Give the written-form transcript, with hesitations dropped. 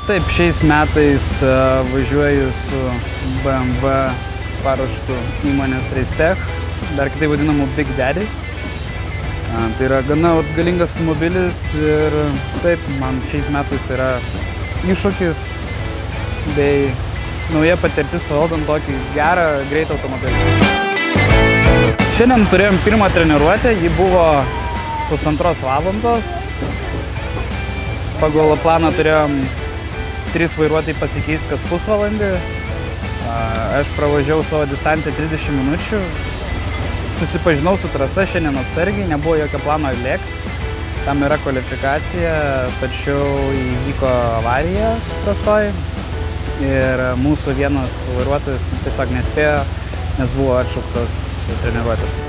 Taip, šiais metais važiuoju su BMW paruoštu įmonės Racetech, dar kitai vadinamu Big Daddy. Tai yra gana galingas automobilis ir taip, man šiais metais yra iššūkis bei nauja patirtis valdant tokį gerą, greitą automobilį. Šiandien turėjom pirmą treniruotę, ji buvo 1,5 valandos. Pagal planą turėjom 3 vairuotojai pasikeisti kas pusvalandį. Aš pravažiavau savo distanciją 30 minučių. Susipažinau su trasa šiandien atsargiai, nebuvo jokio plano lėkti. Tam yra kvalifikacija, tačiau įvyko avarija trasoje. Ir mūsų vienas vairuotojas tiesiog nespėjo, nes buvo atšauktos treniruotės.